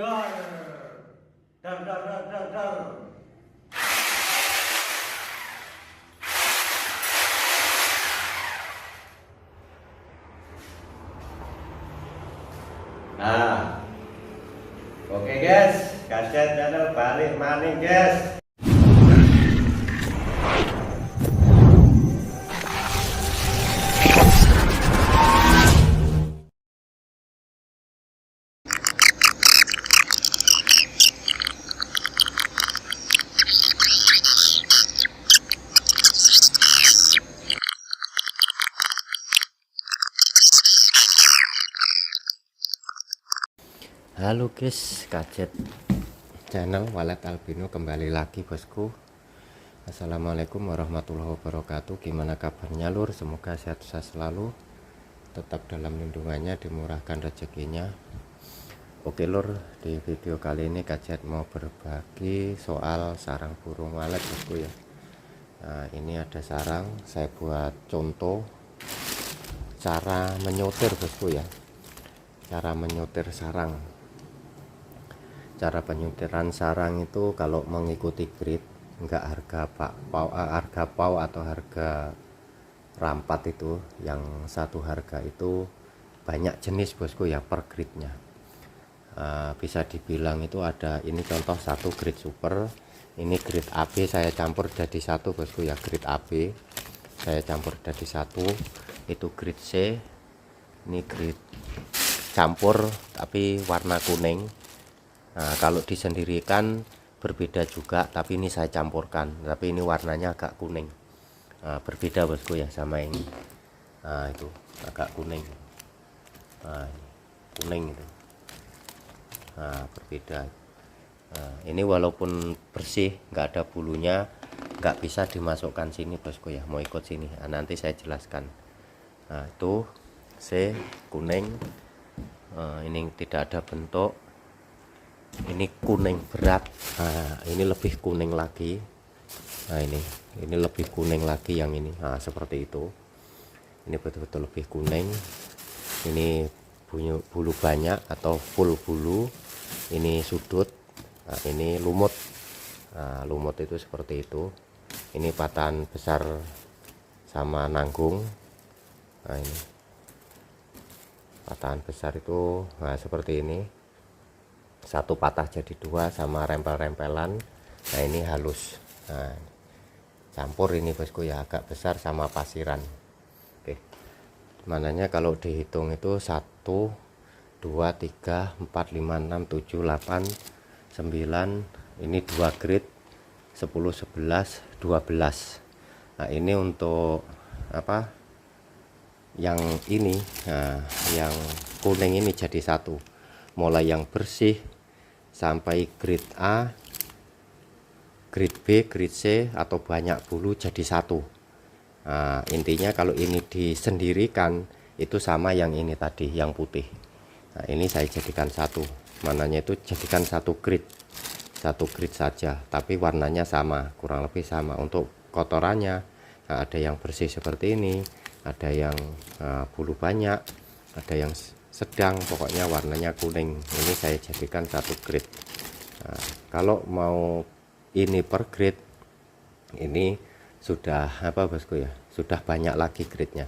Dar, dar, dar, dar, dar, dar. Nah, oke guys, Kaset channel balik maning guys. Halo guys, Kajet channel Walet Albino kembali lagi bosku. Assalamualaikum warahmatullahi wabarakatuh. Gimana kabarnya lur? Semoga sehat-sehat selalu, tetap dalam lindungannya, dimurahkan rezekinya. Oke lur, di video kali ini Kajet mau berbagi soal sarang burung walet bosku ya. Nah, ini ada sarang, saya buat contoh cara menyotir bosku ya. Cara menyotir sarang. Cara penyutiran sarang itu kalau mengikuti grid, enggak harga pau atau harga rampat itu, yang satu harga itu banyak jenis bosku ya per gridnya. Bisa dibilang itu ada, ini contoh satu grid super, ini grid AB saya campur jadi satu bosku ya. Grid AB saya campur jadi satu, itu grid C, ini grid campur tapi warna kuning. Nah, kalau disendirikan berbeda juga, tapi ini saya campurkan, tapi ini warnanya agak kuning. Nah, berbeda bosku ya sama ini. Nah, itu agak kuning. Nah, kuning itu. Nah, berbeda. Nah, ini walaupun bersih, nggak ada bulunya, nggak bisa dimasukkan sini bosku ya. Mau ikut sini, nah, nanti saya jelaskan. Nah, itu C kuning. Ini tidak ada bentuk. Ini kuning berat. Nah, ini lebih kuning lagi. Nah, ini lebih kuning lagi yang ini. Nah, seperti itu. Ini betul-betul lebih kuning. Ini bulu banyak atau full bulu. Ini sudut. Nah, ini lumut. Nah, lumut itu seperti itu. Ini patahan besar sama nanggung. Nah, ini patahan besar itu, nah seperti ini. Satu patah jadi dua sama rempel-rempelan. Nah, ini halus. Nah, campur ini bosku ya, agak besar sama pasiran. Oke, mananya kalau dihitung itu 1 2 3 4 5 6 7 8 9. Ini 2 grid 10 11 12. Nah, ini untuk apa, yang ini. Nah, yang kuning ini jadi satu, mulai yang bersih sampai grade A, grade B, grade C atau banyak bulu jadi satu. Nah, intinya kalau ini disendirikan itu sama yang ini tadi yang putih. Nah, ini saya jadikan satu, mananya itu jadikan satu grid saja, tapi warnanya sama, kurang lebih sama. Untuk kotorannya, nah, ada yang bersih seperti ini, ada yang bulu banyak, ada yang sedang, pokoknya warnanya kuning. Ini saya jadikan satu grid. Nah, kalau mau ini per grid, ini sudah apa bosku ya, sudah banyak lagi gridnya.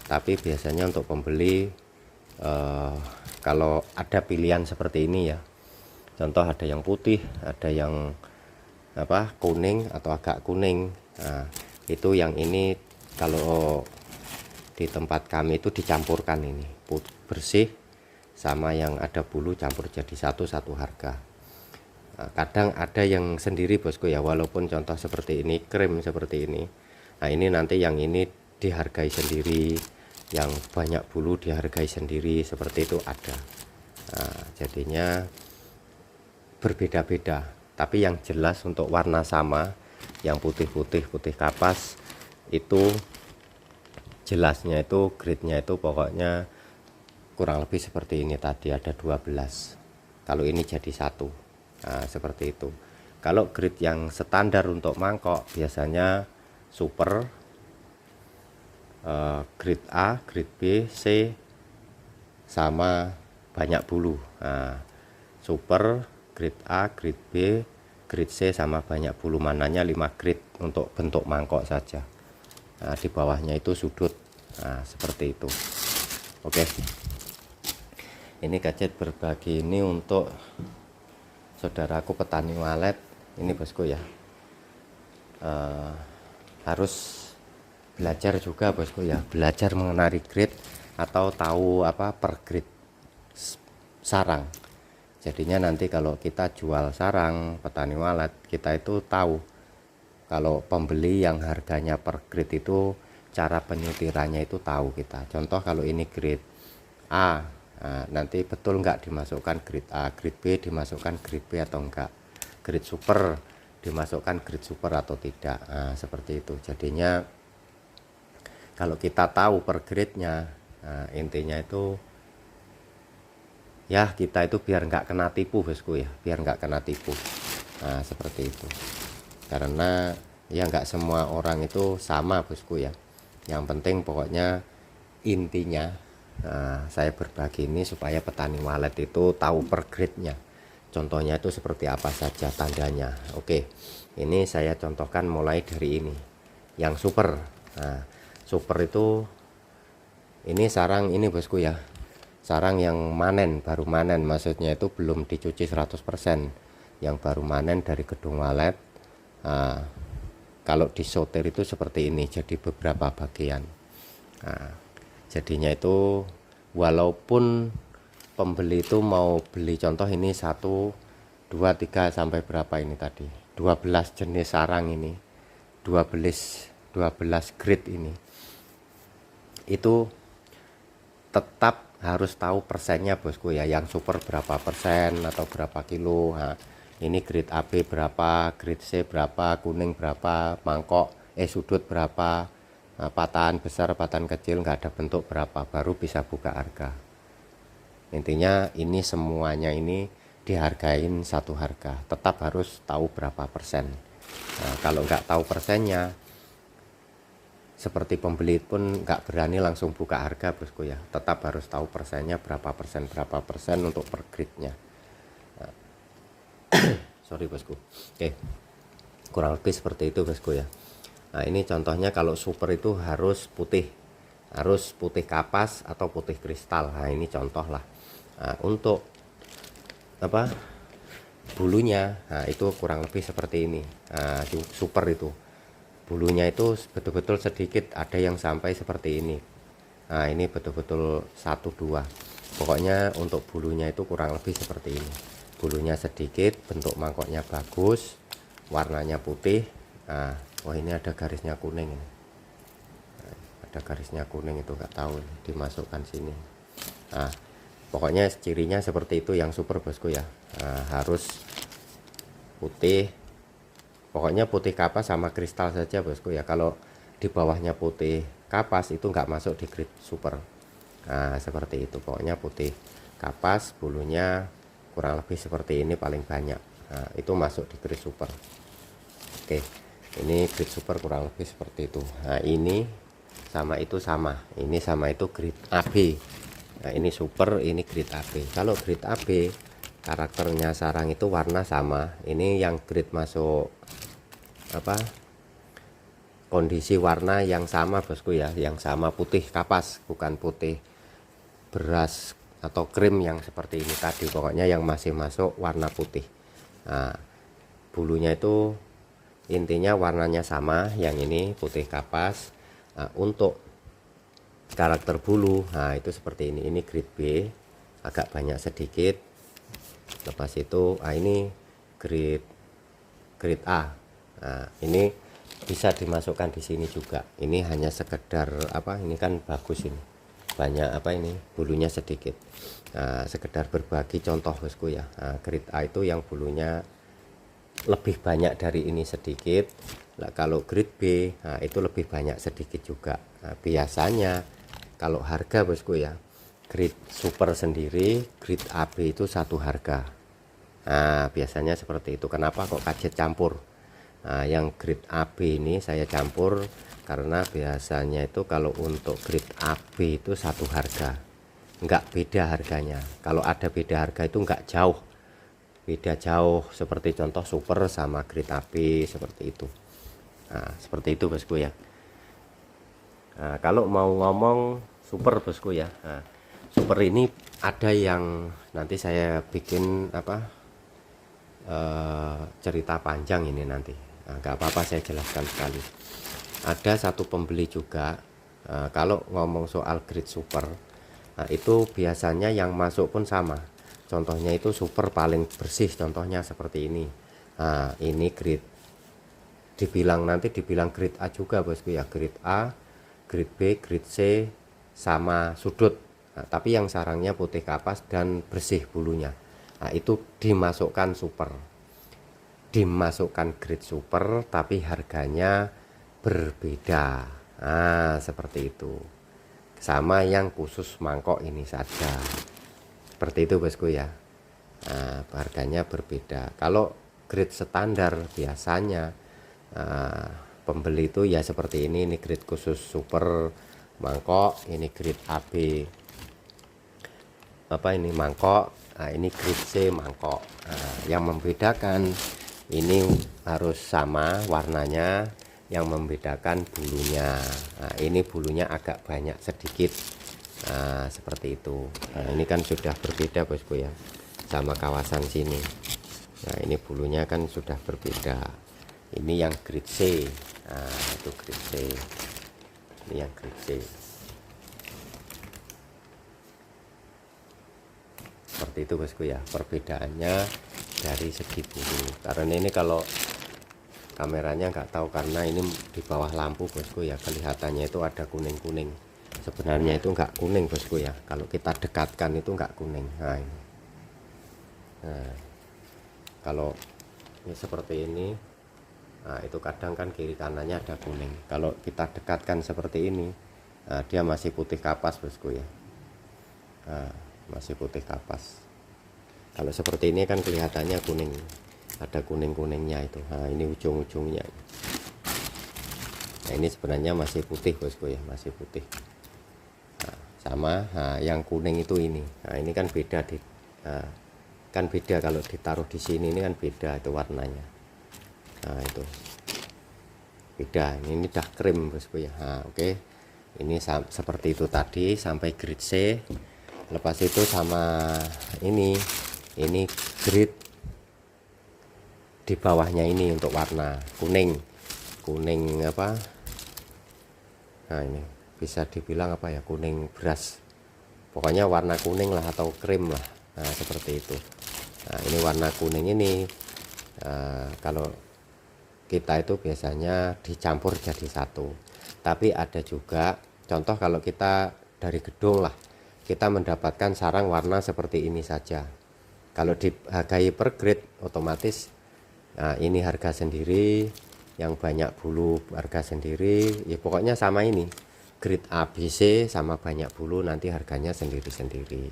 Tapi biasanya untuk pembeli, kalau ada pilihan seperti ini ya, contoh ada yang putih, ada yang apa kuning atau agak kuning. Nah, itu yang ini kalau di tempat kami itu dicampurkan, ini bersih sama yang ada bulu campur jadi satu harga. Nah, kadang ada yang sendiri bosku ya, walaupun contoh seperti ini, krim seperti ini. Nah, ini nanti yang ini dihargai sendiri, yang banyak bulu dihargai sendiri, seperti itu ada. Nah, jadinya berbeda-beda, tapi yang jelas untuk warna sama, yang putih-putih, putih kapas itu jelasnya itu gridnya itu pokoknya kurang lebih seperti ini tadi, ada 12. Kalau ini jadi satu. Nah, seperti itu. Kalau grid yang standar untuk mangkok biasanya super, grid A, grid B, C sama banyak bulu. Nah, super, grade A, grade B, grade C, sama banyak bulu mananya 5 grade untuk bentuk mangkok saja. Nah, di bawahnya itu sudut. Nah, seperti itu. Oke, ini gadget berbagi ini untuk saudaraku petani walet ini bosku ya. Harus belajar juga bosku ya, belajar mengenali grade atau tahu apa per grade sarang. Jadinya nanti kalau kita jual sarang petani walet, kita itu tahu kalau pembeli yang harganya per grade itu cara penyutirannya itu tahu kita. Contoh kalau ini grade A, nah, nanti betul nggak dimasukkan grade A, grade B dimasukkan grade B atau enggak, grade super dimasukkan grade super atau tidak. Nah, seperti itu. Jadinya kalau kita tahu per grade-nya, nah, intinya itu ya kita itu biar nggak kena tipu bosku ya, biar nggak kena tipu. Nah, seperti itu. Karena ya nggak semua orang itu sama bosku ya. Yang penting pokoknya intinya saya berbagi ini supaya petani walet itu tahu per grade-nya. Contohnya itu seperti apa saja tandanya. Oke, ini saya contohkan mulai dari ini, yang super. Nah, super itu ini sarang ini bosku ya, sarang yang manen, baru manen, maksudnya itu belum dicuci 100%, yang baru manen dari gedung walet. Nah, kalau disotir itu seperti ini, jadi beberapa bagian. Nah, jadinya itu walaupun pembeli itu mau beli, contoh ini 1, 2, 3 sampai berapa ini tadi, 12 jenis sarang ini, 12 grade ini, itu tetap harus tahu persennya bosku ya, yang super berapa persen atau berapa kilo. Nah, ini grade AB berapa, grade C berapa, kuning berapa, mangkok sudut berapa, nah, patahan besar, patahan kecil, nggak ada bentuk berapa, baru bisa buka harga. Intinya ini semuanya ini dihargain satu harga, tetap harus tahu berapa persen. Nah, kalau nggak tahu persennya, seperti pembeli pun nggak berani langsung buka harga bosku ya, tetap harus tahu persennya berapa persen untuk per grade-nya. Nah, sorry bosku. Oke, kurang lebih seperti itu bosku ya. Nah, ini contohnya kalau super itu harus putih kapas atau putih kristal. Nah, ini contoh lah. Nah, untuk apa bulunya, nah itu kurang lebih seperti ini. Nah, super itu bulunya itu betul-betul sedikit, ada yang sampai seperti ini. Nah, ini betul-betul 1-2. Pokoknya untuk bulunya itu kurang lebih seperti ini. Bulunya sedikit, bentuk mangkoknya bagus, warnanya putih. Nah, wah ini ada garisnya kuning ini. Nah, ada garisnya kuning itu nggak tahu dimasukkan sini. Nah, pokoknya cirinya seperti itu yang super bosku ya. Nah, harus putih. Pokoknya putih kapas sama kristal saja bosku ya. Kalau di bawahnya putih kapas itu nggak masuk di grade super. Nah, seperti itu. Pokoknya putih kapas, bulunya kurang lebih seperti ini paling banyak. Nah, itu masuk di grade super. Oke, ini grade super kurang lebih seperti itu. Nah, ini sama itu sama. Ini sama itu grade AB. Nah, ini super, ini grade AB. Kalau grade AB karakternya sarang itu warna sama. Ini yang grade masuk apa kondisi warna yang sama bosku ya, yang sama putih kapas, bukan putih beras atau krim yang seperti ini tadi. Pokoknya yang masih masuk warna putih. Nah, bulunya itu intinya warnanya sama, yang ini putih kapas. Nah, untuk karakter bulu, nah itu seperti ini grade B, agak banyak sedikit. Lepas itu ini grade A. Nah, ini bisa dimasukkan di sini juga. Ini hanya sekedar apa, ini kan bagus, ini banyak apa, ini bulunya sedikit. Nah, sekedar berbagi contoh bosku ya. Nah, grade A itu yang bulunya lebih banyak dari ini sedikit. Nah, kalau grade B, nah itu lebih banyak sedikit juga. Nah, biasanya kalau harga bosku ya, grade super sendiri, grade AB itu satu harga. Nah, biasanya seperti itu. Kenapa kok kaget campur? Nah, yang grade AB ini saya campur karena biasanya itu kalau untuk grade AB itu satu harga, nggak beda harganya. Kalau ada beda harga itu nggak jauh, beda jauh, seperti contoh super sama grade AB seperti itu. Nah, seperti itu bosku ya. Nah, kalau mau ngomong super bosku ya, nah, super ini ada yang nanti saya bikin apa cerita panjang ini nanti. Nah, nggak apa-apa, saya jelaskan sekali. Ada satu pembeli juga, kalau ngomong soal grade super, nah, itu biasanya yang masuk pun sama. Contohnya itu super paling bersih, contohnya seperti ini. Nah, ini grade, nanti dibilang grade A juga bosku ya, grade A, grade B, grade C, sama sudut. Nah, tapi yang sarangnya putih kapas dan bersih bulunya, nah itu dimasukkan super, dimasukkan grade super, tapi harganya berbeda. Nah, seperti itu. Sama yang khusus mangkok ini saja, seperti itu bosku ya. Nah, harganya berbeda. Kalau grade standar biasanya pembeli itu ya seperti ini grade khusus super mangkok, ini grade AB apa ini mangkok, nah, ini grade C mangkok. Nah, yang membedakan ini harus sama warnanya, yang membedakan bulunya. Nah, ini bulunya agak banyak sedikit. Nah, seperti itu. Nah, ini kan sudah berbeda bosku ya, sama kawasan sini. Nah, ini bulunya kan sudah berbeda. Ini yang grade C. Nah, itu grade C. Ini yang grade C. Seperti itu bosku ya, perbedaannya dari segi bulu. Karena ini kalau kameranya nggak tahu, karena ini di bawah lampu bosku ya, kelihatannya itu ada kuning-kuning. Sebenarnya itu nggak kuning bosku ya, kalau kita dekatkan itu nggak kuning. Nah, ini. Nah, kalau ini seperti ini, nah itu kadang kan kiri kanannya ada kuning. Kalau kita dekatkan seperti ini, nah, dia masih putih kapas bosku ya. Nah, masih putih kapas. Kalau seperti ini kan kelihatannya kuning, ada kuning-kuningnya itu. Nah, ini ujung-ujungnya. Nah, ini sebenarnya masih putih bosku ya, masih putih. Nah, sama, nah, yang kuning itu ini. Nah, ini kan beda di, nah, kan beda kalau ditaruh di sini, ini kan beda itu warnanya. Nah, itu beda. Ini udah krim bosku ya. Nah, oke. Ini seperti itu tadi sampai grade C. Lepas itu sama ini grade di bawahnya ini untuk warna kuning apa, nah ini bisa dibilang apa ya, kuning beras, pokoknya warna kuning lah atau krim lah. Nah, seperti itu. Nah, ini warna kuning ini kalau kita itu biasanya dicampur jadi satu. Tapi ada juga contoh kalau kita dari gedung lah, kita mendapatkan sarang warna seperti ini saja. Kalau dihargai per grade otomatis, nah ini harga sendiri, yang banyak bulu harga sendiri, ya pokoknya sama ini. Grade A, B, C sama banyak bulu nanti harganya sendiri-sendiri.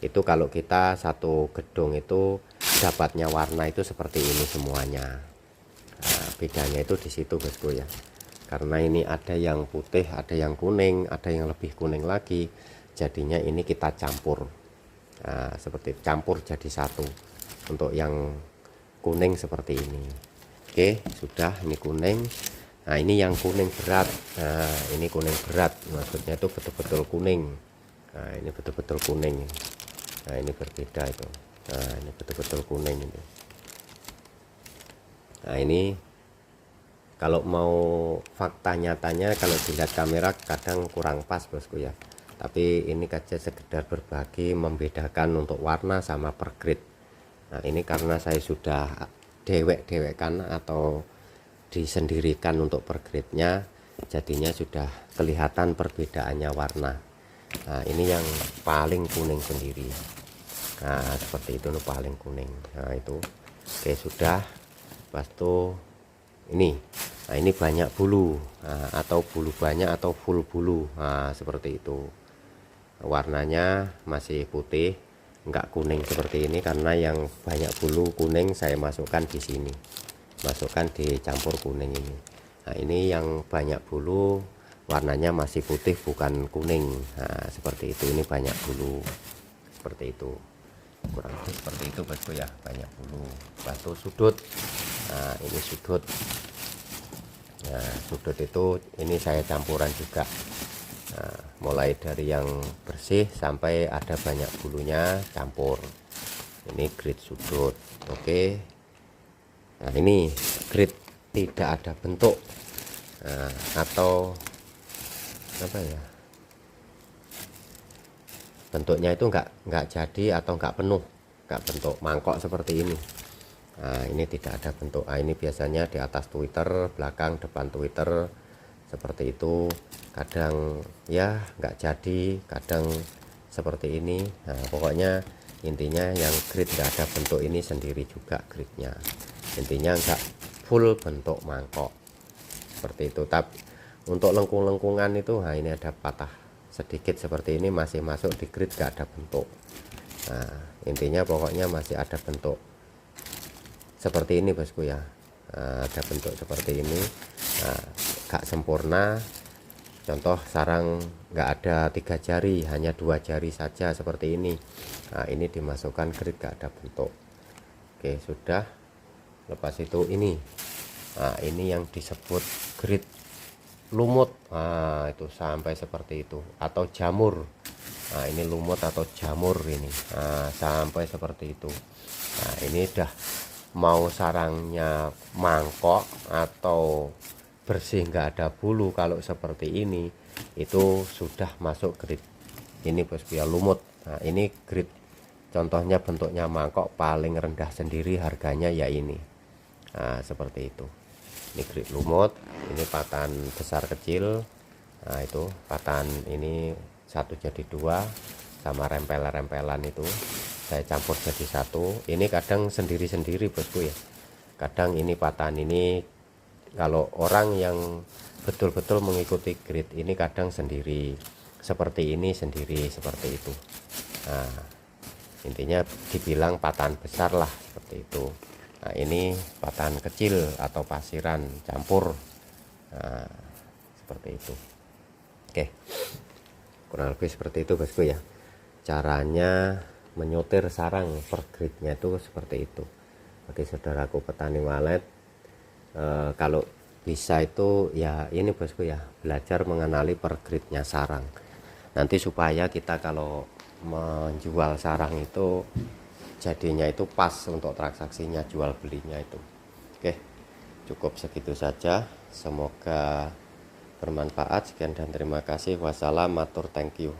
Itu kalau kita satu gedung itu dapatnya warna itu seperti ini semuanya. Nah, bedanya itu di situ bosku ya. Karena ini ada yang putih, ada yang kuning, ada yang lebih kuning lagi. Jadinya ini kita campur. Nah, seperti campur jadi satu. Untuk yang kuning seperti ini. Oke, sudah, ini kuning. Nah, ini yang kuning berat. Nah, ini kuning berat. Maksudnya itu betul-betul kuning. Nah, ini betul-betul kuning. Nah, ini berbeda itu. Nah, ini betul-betul kuning ini. Nah, ini kalau mau fakta nyatanya kalau dilihat kamera kadang kurang pas bosku ya, tapi ini aja sekedar berbagi membedakan untuk warna sama per grade. Nah, ini karena saya sudah dewek-dewekkan atau disendirikan untuk per grade-nya, jadinya sudah kelihatan perbedaannya warna. Nah, ini yang paling kuning sendiri. Nah, seperti itu paling kuning. Nah, itu oke, sudah. Pas tuh ini, nah ini banyak bulu, nah, atau bulu banyak atau full bulu. Nah, seperti itu. Warnanya masih putih, enggak kuning seperti ini, karena yang banyak bulu kuning saya masukkan di sini, masukkan dicampur kuning ini. Nah, ini yang banyak bulu warnanya masih putih bukan kuning. Nah, seperti itu, ini banyak bulu seperti itu. kurang lebih seperti itu bosku ya, banyak bulu. Batu sudut, nah ini sudut. Nah sudut itu ini saya campuran juga, nah, mulai dari yang bersih sampai ada banyak bulunya campur. Ini grid sudut. Oke, nah ini grid tidak ada bentuk, nah, atau apa ya, bentuknya itu enggak jadi atau enggak penuh, enggak bentuk mangkok seperti ini. Nah ini tidak ada bentuk. Nah, ini biasanya di atas Twitter, belakang depan Twitter seperti itu. Kadang ya enggak jadi, kadang seperti ini. Nah pokoknya intinya yang grid enggak ada bentuk ini sendiri juga gridnya, intinya enggak full bentuk mangkok seperti itu. Tapi untuk lengkung-lengkungan itu, nah ini ada patah sedikit seperti ini, masih masuk di grid enggak ada bentuk. Nah intinya pokoknya masih ada bentuk seperti ini bosku ya. Nah, ada bentuk seperti ini, nah, gak sempurna. Contoh sarang nggak ada 3 jari, hanya 2 jari saja seperti ini. Nah ini dimasukkan grid gak ada bentuk. Oke sudah. Lepas itu ini, nah ini yang disebut grid lumut. Nah itu sampai seperti itu, atau jamur. Nah ini lumut atau jamur ini, nah, sampai seperti itu. Nah ini udah mau sarangnya mangkok atau bersih nggak ada bulu, kalau seperti ini itu sudah masuk grid ini bosku ya, lumut. Nah ini grid contohnya bentuknya mangkok, paling rendah sendiri harganya ya ini. Nah seperti itu, ini grid lumut. Ini patan besar kecil, nah itu patan ini 1 jadi 2 sama rempelan itu saya campur jadi 1. Ini kadang sendiri-sendiri bosku ya, kadang ini patan ini kalau orang yang betul-betul mengikuti grid ini kadang sendiri seperti ini, sendiri seperti itu. Nah intinya dibilang patan besar lah seperti itu. Nah ini patan kecil atau pasiran campur, nah seperti itu. Oke, kurang lebih seperti itu bosku ya, caranya menyotir sarang per gridnya itu seperti itu. Bagi saudaraku petani walet, kalau bisa itu ya ini bosku ya, belajar mengenali per gridnya sarang, nanti supaya kita kalau menjual sarang itu jadinya itu pas untuk transaksinya jual belinya itu. Oke, cukup segitu saja, semoga bermanfaat. Sekian dan terima kasih. Wassalam, matur, thank you.